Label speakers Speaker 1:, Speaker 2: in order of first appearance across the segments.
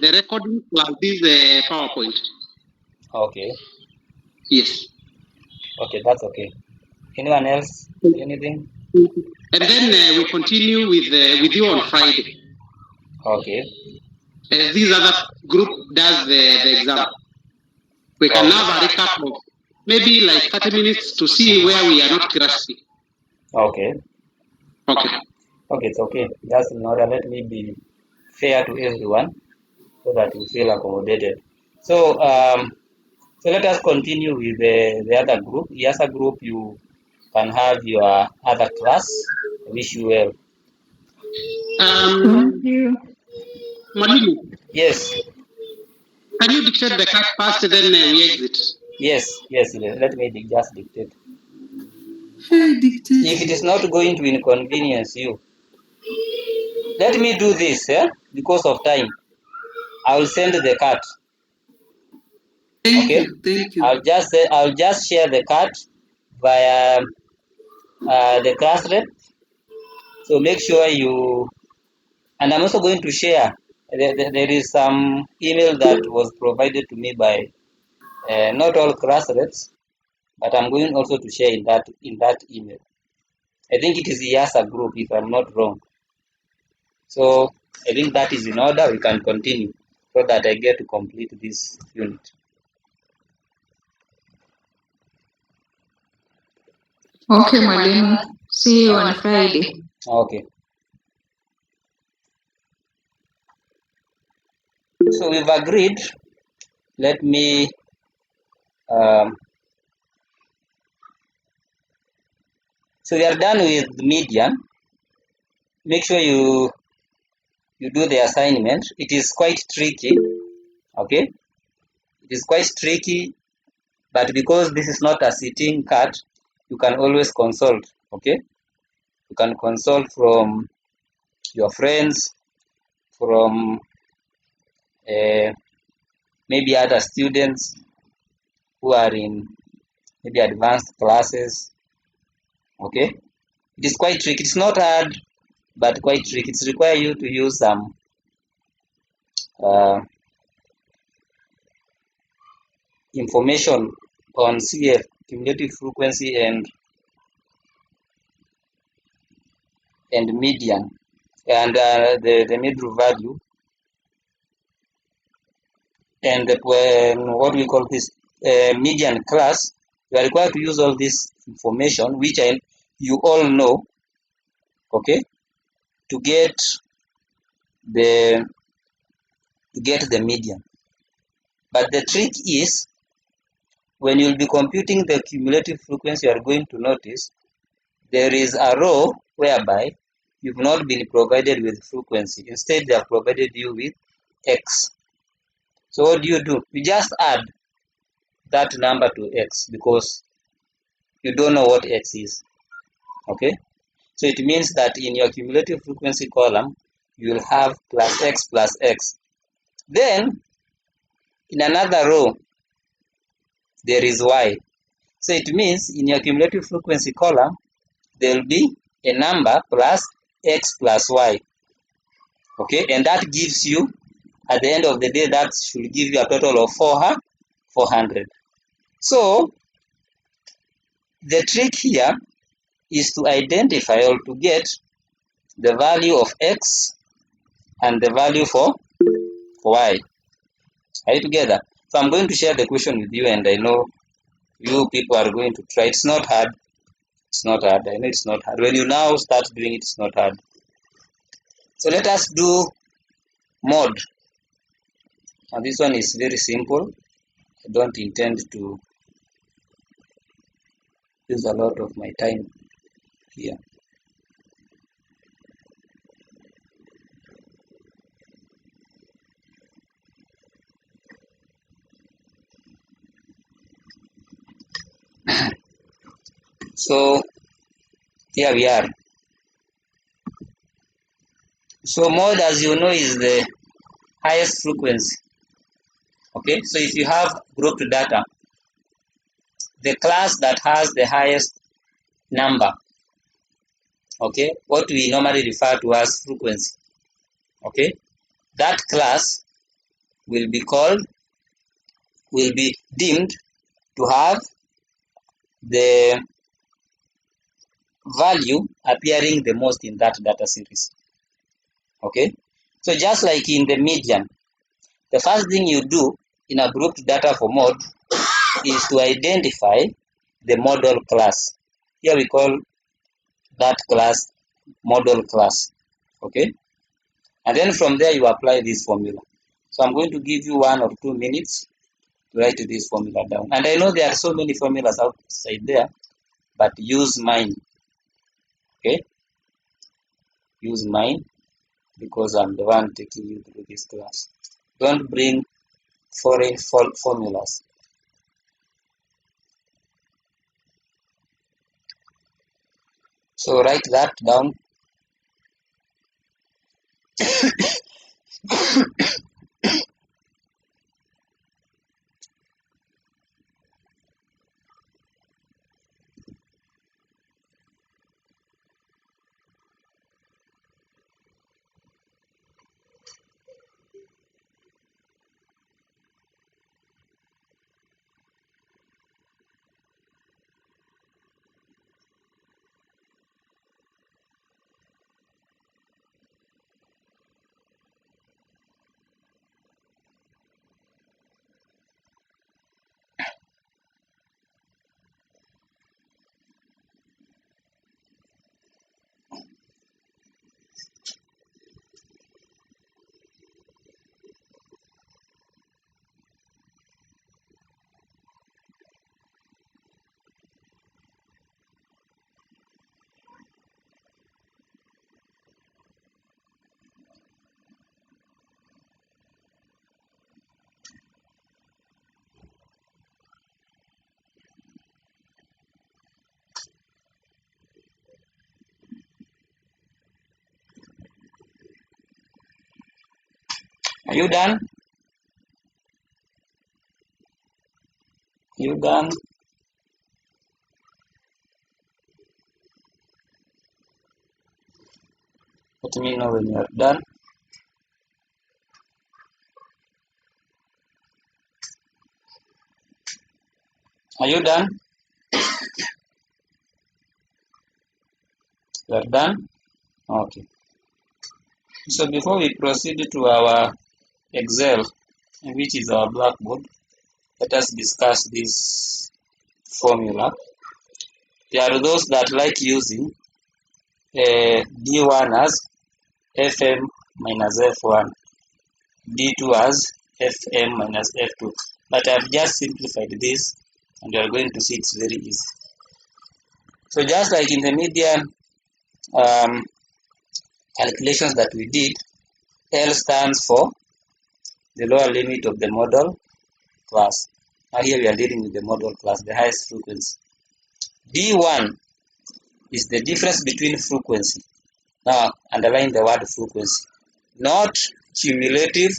Speaker 1: the recording plus this PowerPoint.
Speaker 2: Okay.
Speaker 1: Yes.
Speaker 2: Okay, that's okay. Anyone else? Anything?
Speaker 1: And then we continue with you on Friday.
Speaker 2: Okay.
Speaker 1: As this other group does the exam, we can have a recap of maybe like 30 minutes to see where we are not grasping.
Speaker 2: Okay.
Speaker 1: Okay.
Speaker 2: Okay, it's okay. Just in order, let me be fair to everyone so that you feel accommodated. So let us continue with the other group. The other group, you can have your other class. I wish you well.
Speaker 3: Thank you.
Speaker 1: Mwalimu,
Speaker 2: Yes,
Speaker 1: can you dictate the class first, then we exit?
Speaker 2: yes. Let me just dictate.
Speaker 3: Dictate.
Speaker 2: If it is not going to inconvenience you, let me do this, because of time. I will send the card.
Speaker 3: Thank
Speaker 2: Okay.
Speaker 3: you.
Speaker 2: I'll just share the card via the class rep. So make sure you. And I'm also going to share. There is some email that was provided to me by not all class reps, but I'm going also to share in that email. I think it is the YASA group, if I'm not wrong. So I think that is in order. We can continue so that I get to complete this unit.
Speaker 3: Okay, Mwalimu. See you on Friday.
Speaker 2: Okay. So we've agreed. Let me so we are done with median. Make sure you do the assignment. It is quite tricky. Okay, it is quite tricky, but because this is not a sitting card, you can always consult. Okay, you can consult from your friends, from maybe other students who are in maybe advanced classes. Okay, it is quite tricky. It's not hard, but quite tricky. It requires you to use some information on CF, cumulative frequency, and median, and the middle value, and what we call this median class. You are required to use all this information, which you all know, okay, to get the median. But the trick is, when you'll be computing the cumulative frequency, you are going to notice there is a row whereby you've not been provided with frequency. Instead, they have provided you with X. So what do? You just add that number to X because you don't know what X is. Okay? So it means that in your cumulative frequency column, you'll have plus X plus X. Then, in another row, there is Y. So it means in your cumulative frequency column, there will be a number plus X plus Y. Okay? And that gives you, at the end of the day, that should give you a total of 400. So the trick here is to identify or to get the value of X and the value for Y. Are you together? So I'm going to share the question with you, and I know you people are going to try. It's not hard. It's not hard. I know it's not hard. When you now start doing it, it's not hard. So let us do mod. And this one is very simple. I don't intend to use a lot of my time here. So here we are. So mod, as you know, is the highest frequency. Okay, so if you have grouped data, the class that has the highest number, okay, what we normally refer to as frequency, okay, that class will be deemed to have the value appearing the most in that data series. Okay, so just like in the median, the first thing you do in a grouped data for mode is to identify the model class. Here we call that class model class. Okay, and then from there you apply this formula. So I'm going to give you 1 or 2 minutes to write this formula down. And I know there are so many formulas outside there, but use mine. Okay, use mine because I'm the one taking you through this class. Don't bring foreign formulas. So write that down. Are you done? You done? Let me know when you are done. Are you done? You are done? Okay. So before we proceed to our Excel, which is our blackboard, let us discuss this formula. There are those that like using D1 as Fm minus F1, D2 as Fm minus F2. But I've just simplified this and you are going to see it's very easy. So just like in the median calculations that we did, L stands for the lower limit of the model class. Now here we are dealing with the model class, the highest frequency. D1 is the difference between frequency. Now underline the word frequency, not cumulative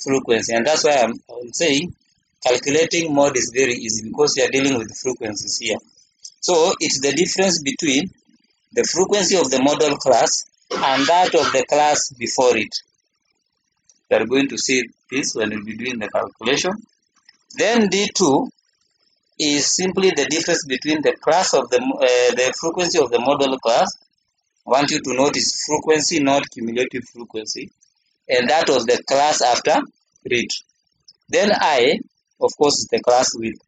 Speaker 2: frequency. And that's why I'm saying calculating mode is very easy because you are dealing with frequencies here. So it's the difference between the frequency of the model class and that of the class before it. We are going to see this when we'll be doing the calculation. Then D2 is simply the difference between the class of the frequency of the model class. I want you to notice frequency, not cumulative frequency, and that of the class after read. Then I, of course, is the class width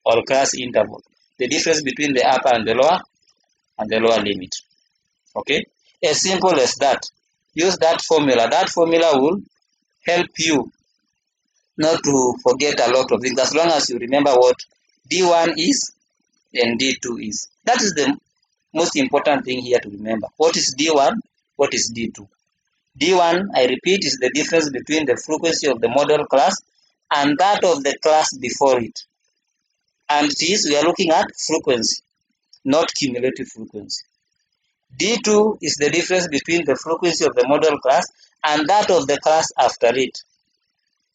Speaker 2: or class interval, the difference between the upper and the lower limit. Okay, as simple as that. Use that formula. That formula will help you not to forget a lot of things as long as you remember what D1 is and D2 is. That is the most important thing here to remember. What is D1? What is D2? D1, I repeat, is the difference between the frequency of the model class and that of the class before it. And we are looking at frequency, not cumulative frequency. D2 is the difference between the frequency of the model class and that of the class after it.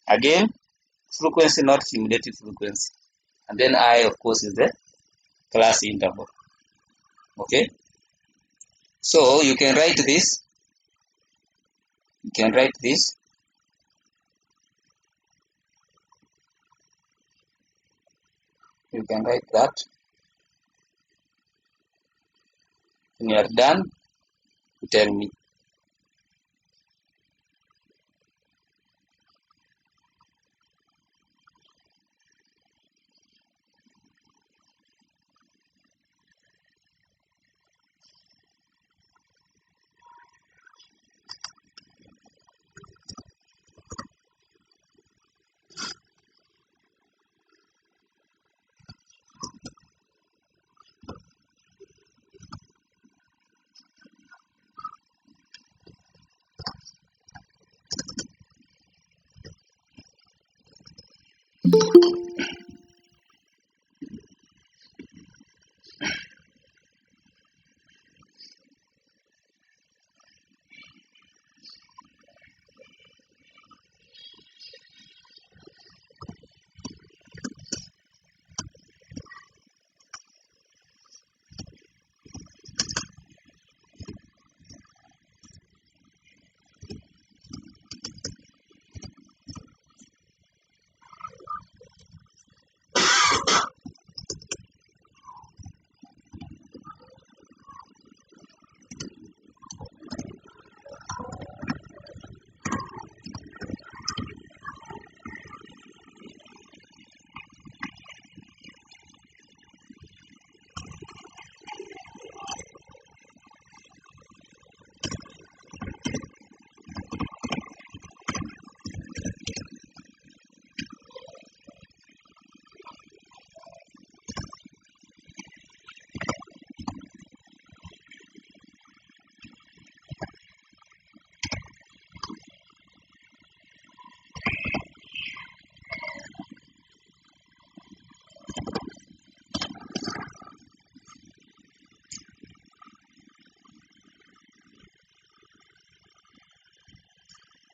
Speaker 2: Again, frequency, not cumulative frequency. And then I, of course, is the class interval. Okay. So you can write this. You can write this. You can write that. When you are done, you tell me.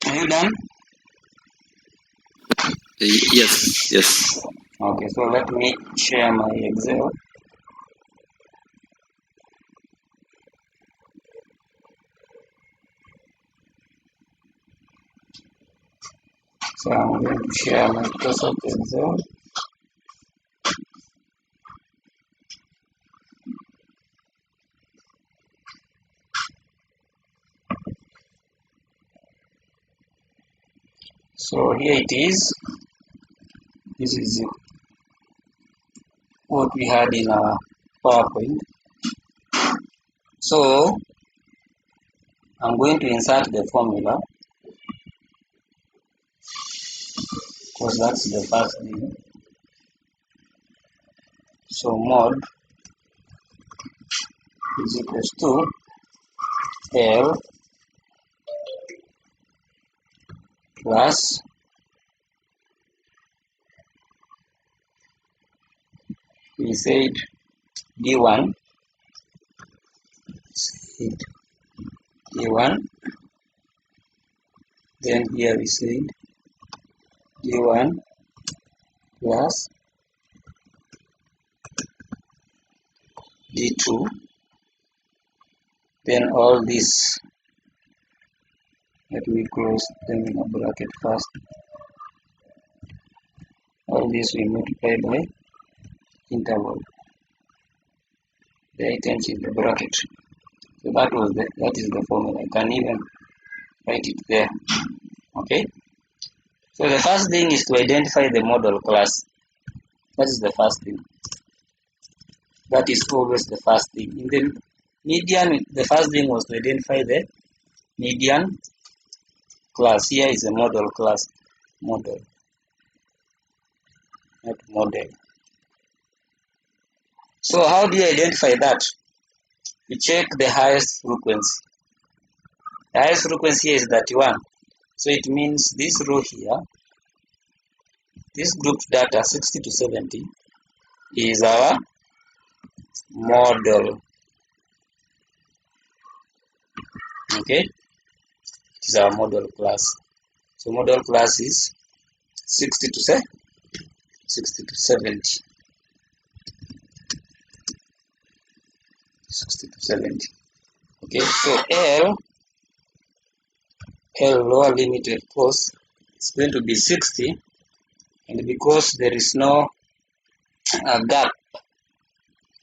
Speaker 2: Are you done?
Speaker 4: Yes.
Speaker 2: Okay, so let me share my Excel. So I'm going to share Microsoft Excel. So here it is. This is what we had in our PowerPoint. So I'm going to insert the formula because that's the first thing. So mod is equals to L plus we said D1 then here we said D1 plus D2, then all this, let me close them in a bracket first, all this we multiply by interval, the items in the bracket. So that is the formula. I can even write it there. Okay, so the first thing is to identify the model class. That is the first thing. That is always the first thing. In the median, the first thing was to identify the median class. Here is a model class. Model, not model. So how do you identify that? You check the highest frequency. The highest frequency here is 31. So it means this row here, this group data 60 to 70 is our model. Okay, it is our model class. So model class is 60 to 70. Okay, so L lower limit of course is going to be 60, and because there is no a gap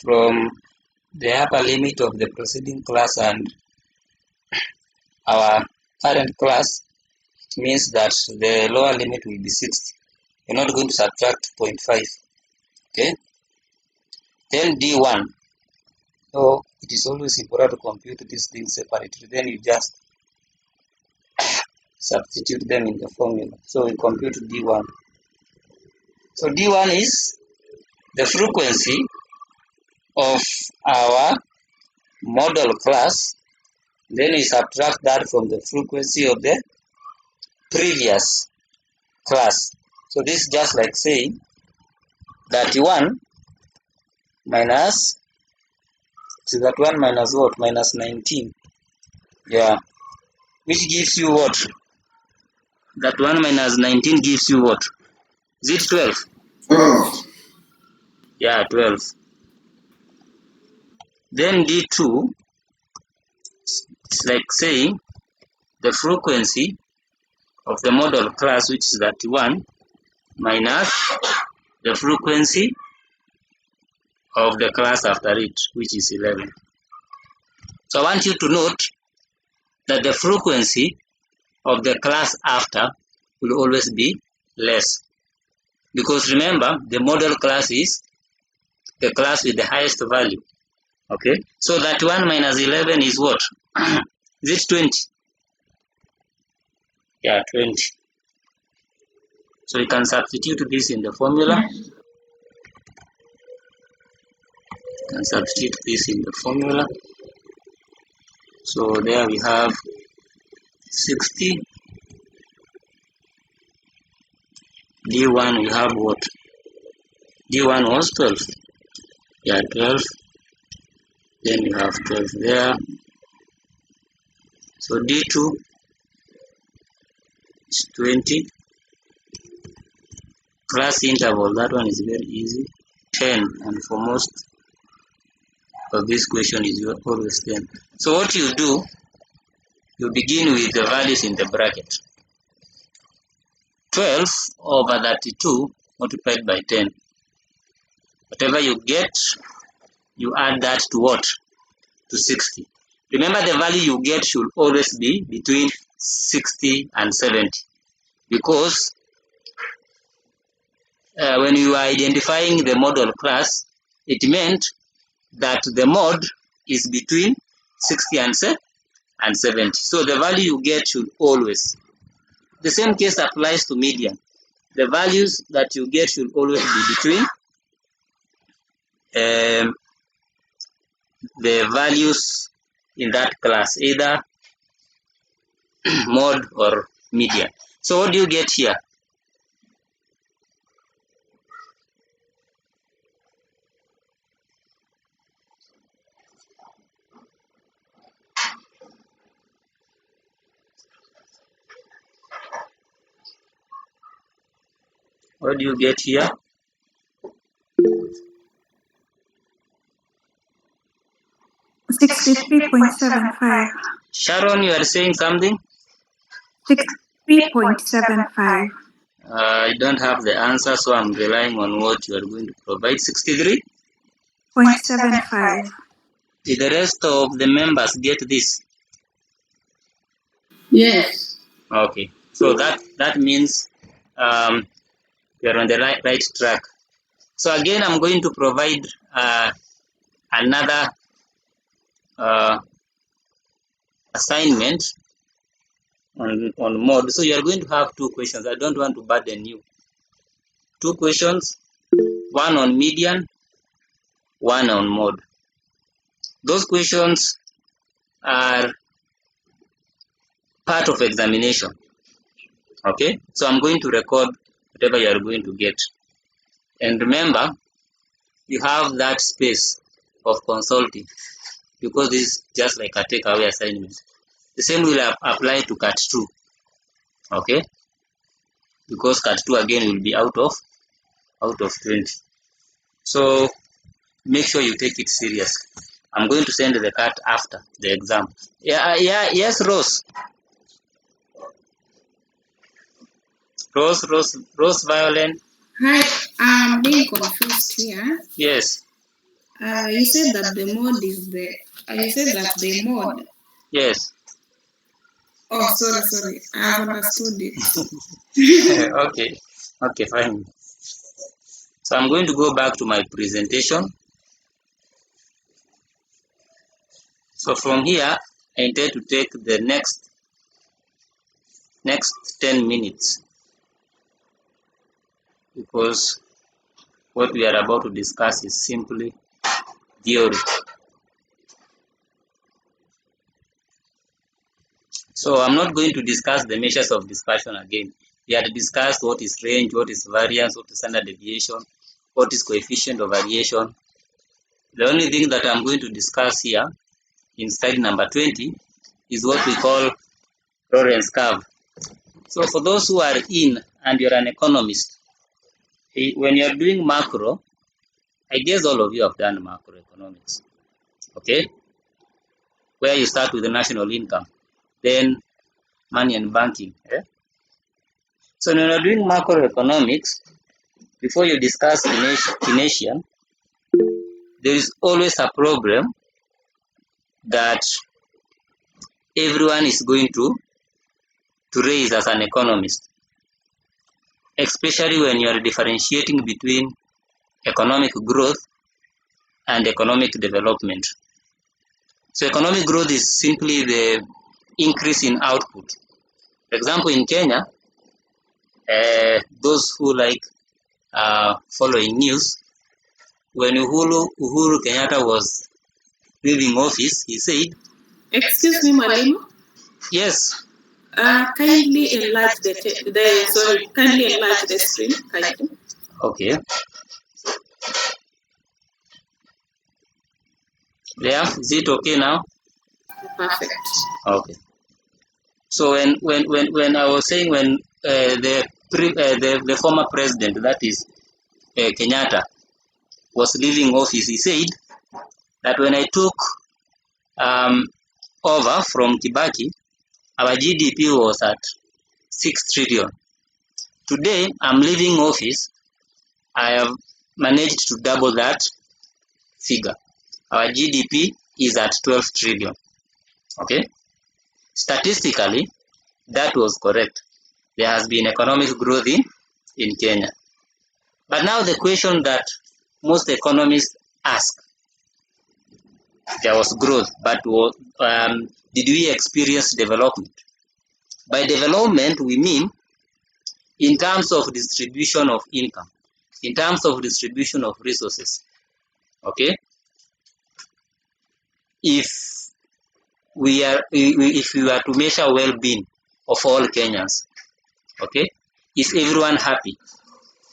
Speaker 2: from the upper limit of the preceding class and our current class, it means that the lower limit will be 60. You're not going to subtract 0.5. Okay. Then D1. So it is always important to compute these things separately. Then you just substitute them in the formula. So we compute D1. So D1 is the frequency of our model class. Then we subtract that from the frequency of the previous class. So this is just like saying that 1 minus, so that 1 minus what? Minus 19. Yeah. Which gives you what? That 1 minus 19 gives you what? Is it 12?
Speaker 5: 12.
Speaker 2: Yeah, 12. Then D2, it's like saying the frequency of the model class, which is that 1, minus the frequency of the class after it, which is 11. So I want you to note that the frequency of the class after will always be less. Because remember, the model class is the class with the highest value. Okay, so that 1 minus 11 is what? Is it 20? Yeah, 20. So you can substitute this in the formula.
Speaker 3: Yes.
Speaker 2: You can substitute this in the formula. So there we have 60. D1 we have what? D1 was 12. Yeah, 12. Then you have 12 there. So D2 is 20. Class interval, that one is very easy. 10, and for most of this question is always 10. So what you do, you begin with the values in the bracket. 12 over 32 multiplied by 10. Whatever you get, you add that to what? To 60. Remember, the value you get should always be between 60 and 70. Because when you are identifying the model class, it meant that the mod is between 60 and 70. So the value you get should always. The same case applies to median. The values that you get should always be between the values in that class, either mod or median. So what do you get here? What do you get here?
Speaker 3: $63.75.
Speaker 2: Sharon, you are saying something?
Speaker 3: $63.75.
Speaker 2: I don't have the answer, so I'm relying on what you are going to provide.
Speaker 3: 63.75.
Speaker 2: Did the rest of the members get this?
Speaker 1: Yes.
Speaker 2: Okay, so that means we are on the right track. So again, I'm going to provide another assignment on mod. So you are going to have 2 questions. I don't want to burden you. 2 questions, one on median, one on mod. Those questions are part of examination. Okay, so I'm going to record whatever you are going to get. And remember, you have that space of consulting, because this is just like a takeaway assignment. The same will apply to Cat 2. Okay, because Cat 2 again will be out of 20. So make sure you take it seriously. I'm going to send the cat after the exam. Yes, Rose, Violin.
Speaker 3: Hi, I'm being confused here.
Speaker 2: Yes.
Speaker 3: You said that the mode is the. You said that the mode.
Speaker 2: Yes.
Speaker 3: Oh, sorry. I've understood it.
Speaker 2: Okay. Okay, fine. So I'm going to go back to my presentation. So from here, I intend to take the next 10 minutes because what we are about to discuss is simply theory. So I'm not going to discuss the measures of dispersion again. We had discussed what is range, what is variance, what is standard deviation, what is coefficient of variation. The only thing that I'm going to discuss here in slide number 20 is what we call Lorentz curve. So for those who are in and you're an economist, when you're doing macro, I guess all of you have done macroeconomics, okay? Where you start with the national income, then money and banking. So when you're doing macroeconomics, before you discuss Keynesian, there is always a problem that everyone is going to raise as an economist, especially when you are differentiating between economic growth and economic development. So economic growth is simply the increase in output. For example, in Kenya, those who like following news, when Uhuru Kenyatta was leaving office, he said,
Speaker 3: Excuse me, Mwalimu.
Speaker 2: yes.
Speaker 3: Kindly enlarge kindly enlarge the screen. Kindly.
Speaker 2: Okay. Yeah, is it okay now?
Speaker 3: Perfect.
Speaker 2: Okay. So when I was saying when the former president, that is Kenyatta, was leaving office, he said that when I took over from Kibaki, our GDP was at 6 trillion. Today, I'm leaving office, I have managed to double that figure. Our GDP is at 12 trillion. Okay? Statistically, that was correct. There has been economic growth in Kenya. But now the question that most economists ask, there was growth, but did we experience development? By development, we mean in terms of distribution of income, in terms of distribution of resources. Okay? If we are to measure well-being of all Kenyans, okay, is everyone happy?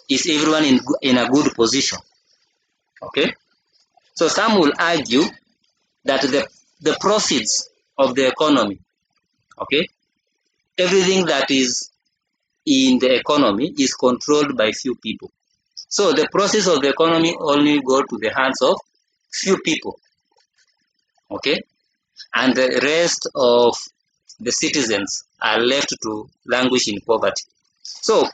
Speaker 2: Is everyone in a good position? Okay, so some will argue that the profits of the economy, okay, everything that is in the economy is controlled by few people. So the process of the economy only go to the hands of few people, okay, and the rest of the citizens are left to languish in poverty. So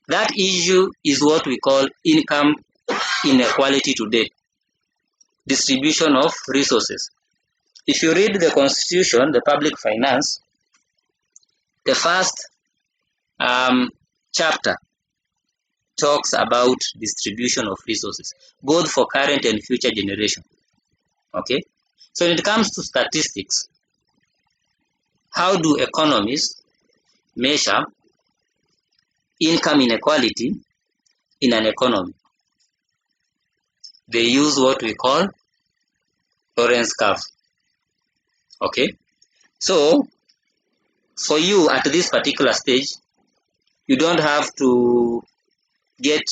Speaker 2: that issue is what we call income inequality today, distribution of resources. If you read the constitution, the public finance, the first chapter talks about distribution of resources, both for current and future generation. Okay, so when it comes to statistics, how do economists measure income inequality in an economy? They use what we call Lorentz curve. Okay, so for you at this particular stage, you don't have to get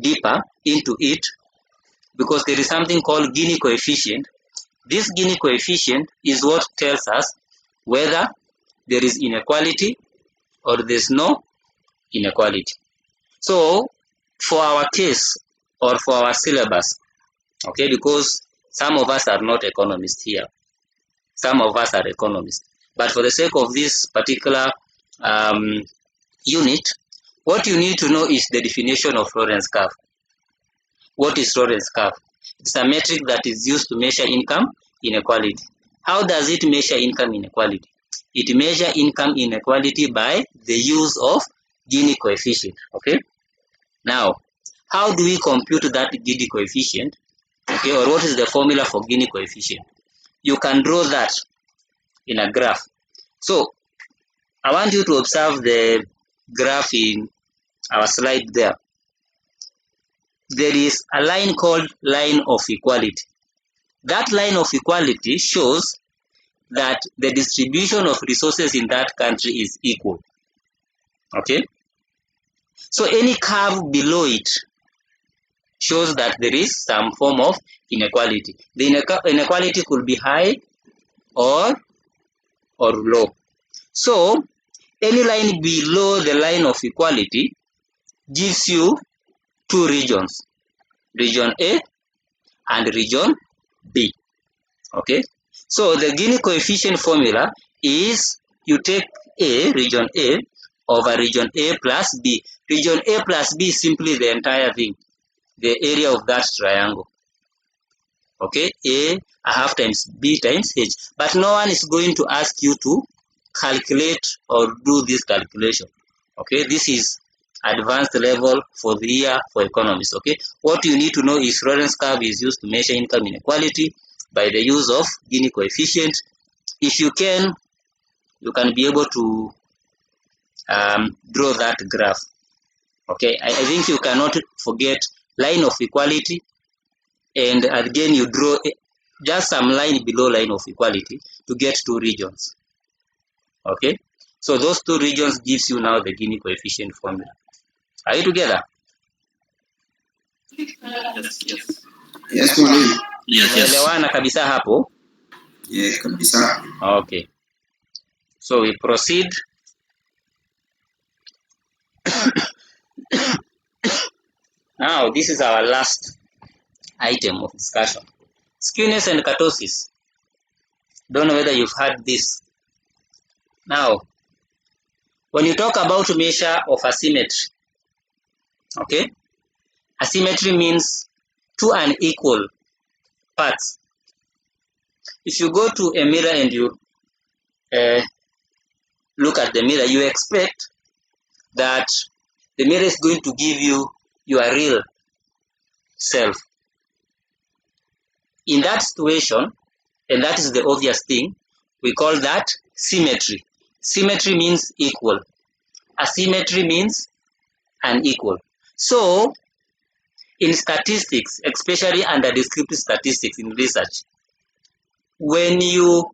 Speaker 2: deeper into it because there is something called Gini coefficient. This Gini coefficient is what tells us whether there is inequality or there's no inequality. So for our case or for our syllabus, okay, because some of us are not economists here, some of us are economists, but for the sake of this particular unit, What you need to know is the definition of Lorenz curve. What is Lorenz curve? It's a metric that is used to measure income inequality. How does it measure income inequality? It measures income inequality by the use of Gini coefficient. Okay. Now, how do we compute that Gini coefficient? Okay, or what is the formula for Gini coefficient? You can draw that in a graph. So, I want you to observe the graph in our slide there. There is a line called line of equality. That line of equality shows that the distribution of resources in that country is equal. Okay? So any curve below it shows that there is some form of inequality. The inequality could be high or low. So any line below the line of equality gives you two regions, region A and region B. Okay, so the Gini coefficient formula is you take A, region A, over region A plus B. Region A plus B is simply the entire thing, the area of that triangle. Okay, A half times B times H. But no one is going to ask you to calculate or do this calculation. Okay, this is advanced level for the year for economists. Okay, what you need to know is Lorenz curve is used to measure income inequality by the use of Gini coefficient. If you can be able to draw that graph. Okay, I think you cannot forget line of equality, and again you draw just some line below line of equality to get two regions. Okay, so those two regions gives you now the Gini coefficient formula. Are you together?
Speaker 1: Yes, mwalimu.
Speaker 4: Yes.
Speaker 2: Elewana kabisa hapo?
Speaker 1: Yes, kabisa.
Speaker 2: Okay. So we proceed. Now this is our last item of discussion. Skewness and kurtosis. Don't know whether you've heard this. Now, when you talk about measure of asymmetry, okay, asymmetry means two unequal parts. If you go to a mirror and you look at the mirror, you expect that the mirror is going to give you your real self. In that situation, and that is the obvious thing, we call that symmetry. Symmetry means equal. Asymmetry means unequal. So, in statistics, especially under descriptive statistics in research, when you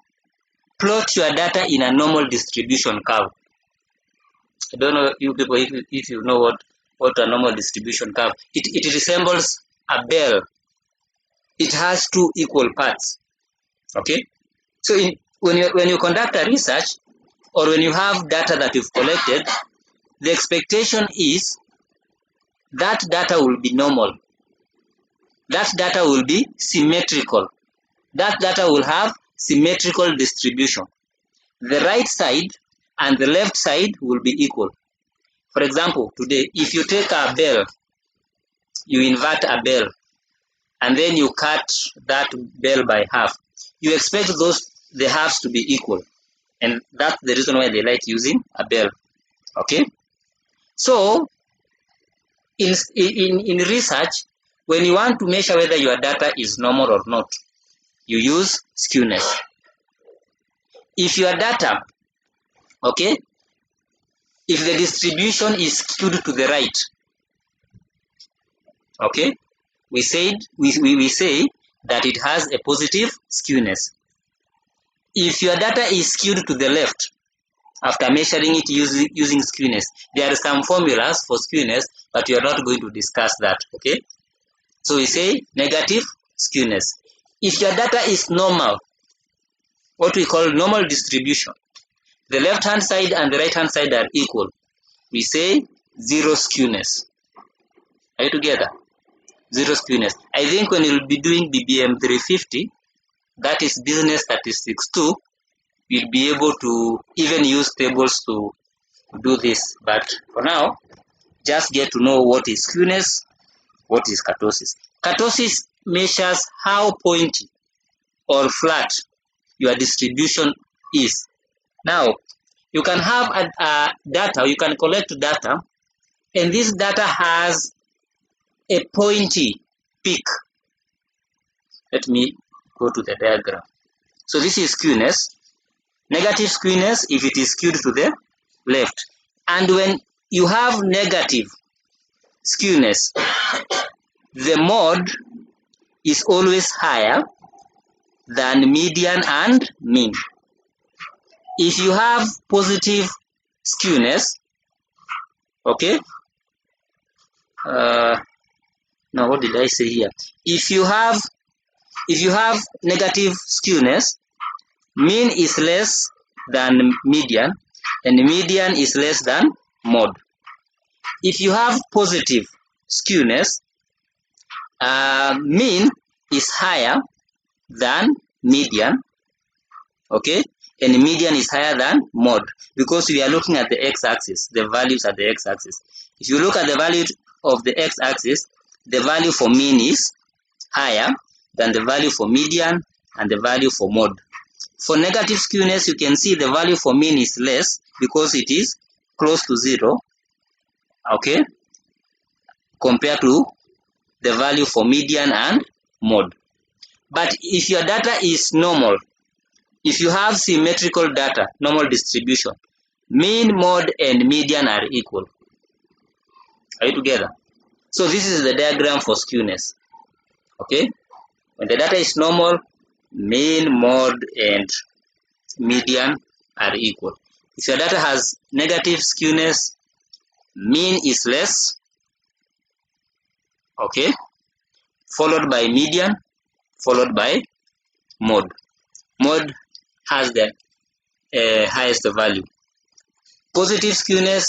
Speaker 2: plot your data in a normal distribution curve, I don't know you people if you know what a normal distribution curve. It resembles a bell. It has two equal parts. Okay, so when you conduct a research or when you have data that you've collected, the expectation is that data will be normal. That data will be symmetrical. That data will have symmetrical distribution. The right side and the left side will be equal. For example, today, if you take a bell, you invert a bell, and then you cut that bell by half, you expect the halves to be equal. And that's the reason why they like using a bell. Okay? So, in research, when you want to measure whether your data is normal or not, you use skewness. If your data, okay, if the distribution is skewed to the right, okay, we say that it has a positive skewness. If your data is skewed to the left, after measuring it using skewness, there are some formulas for skewness, but we are not going to discuss that, okay? So we say negative skewness. If your data is normal, what we call normal distribution, the left-hand side and the right-hand side are equal, we say zero skewness. Are you together? Zero skewness. I think when you'll be doing BBM 350, that is business statistics 2, you'll be able to even use tables to do this. But for now, just get to know what is skewness, what is kurtosis. Kurtosis measures how pointy or flat your distribution is. Now, you can have a data, you can collect data, and this data has a pointy peak. Let me go to the diagram. So this is skewness. Negative skewness if it is skewed to the left. And when you have negative skewness, the mode is always higher than median and mean. If you have positive skewness, okay, now what did I say here? If you have negative skewness, mean is less than median and median is less than mode. If you have positive skewness, mean is higher than median, okay, and median is higher than mode, because we are looking at the x-axis, the values at the x-axis. If you look at the value of the x-axis, the value for mean is higher than the value for median and the value for mode. For negative skewness, you can see the value for mean is less because it is close to 0, okay, compared to the value for median and mode. But if your data is normal, if you have symmetrical data, normal distribution, mean, mode, and median are equal. Are you together? So this is the diagram for skewness. Okay? When the data is normal, mean, mode, and median are equal. If your data has negative skewness, mean is less, okay, followed by median, followed by mode. Mode has the highest value. Positive skewness,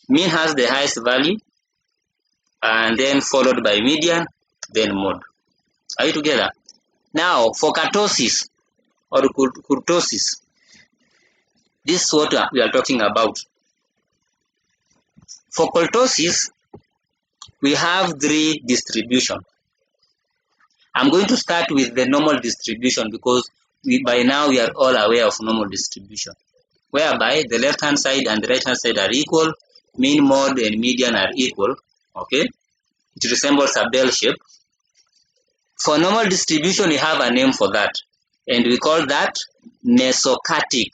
Speaker 2: mean has the highest value, and then followed by median, then mode. Are you together? Now, for kurtosis or kurtosis, this is what we are talking about. For kurtosis, we have 3 distribution. I'm going to start with the normal distribution because by now we are all aware of normal distribution, whereby the left hand side and the right hand side are equal, mean, mode, and median are equal. Okay, it resembles a bell shape. For normal distribution, we have a name for that, and we call that mesokurtic.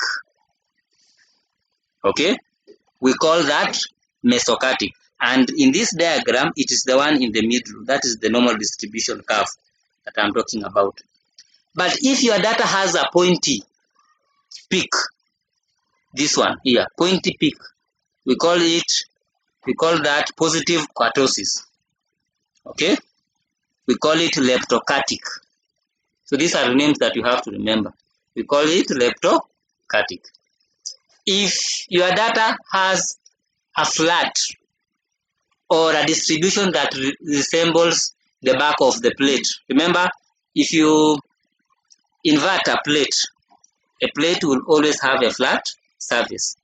Speaker 2: Okay, we call that mesokurtic, and in this diagram, it is the one in the middle. That is the normal distribution curve that I'm talking about. But if your data has a pointy peak, this one here, pointy peak, we call that positive kurtosis. Okay, we call it leptokurtic. So these are the names that you have to remember. We call it leptokurtic. If your data has a flat or a distribution that resembles the back of the plate, remember, if you invert a plate will always have a flat surface.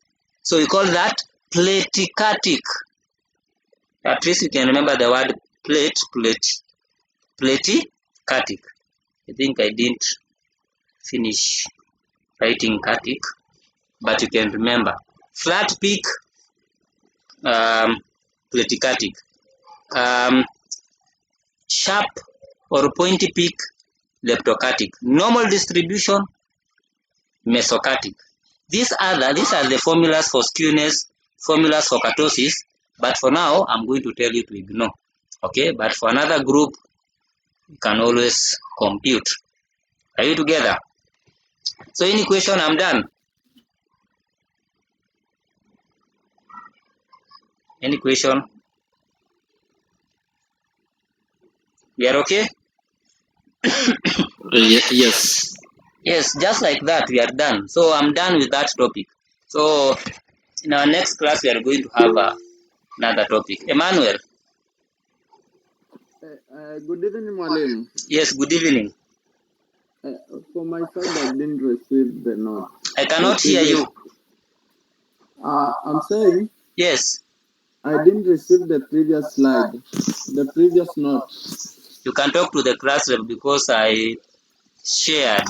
Speaker 2: So we call that platykurtic. At least you can remember the word platykurtic. I think I didn't finish writing kurtic, but you can remember. Flat peak, platykurtic. Sharp or pointy peak, leptokurtic. Normal distribution, mesokurtic. These are the formulas for skewness, formulas for kurtosis, but for now, I'm going to tell you to ignore. Okay, but for another group, you can always compute. Are you together? So any question, I'm done. Any question? We are okay?
Speaker 4: Yes.
Speaker 2: Yes, just like that, we are done. So I'm done with that topic. So in our next class, we are going to have another topic. Emmanuel.
Speaker 5: Good evening, Mwalimu.
Speaker 2: Yes, good evening.
Speaker 5: For my side, I didn't receive the note.
Speaker 2: I cannot hear you.
Speaker 5: I'm saying.
Speaker 2: Yes.
Speaker 5: I didn't receive the previous slide, the previous note.
Speaker 2: You can talk to the class rep because I shared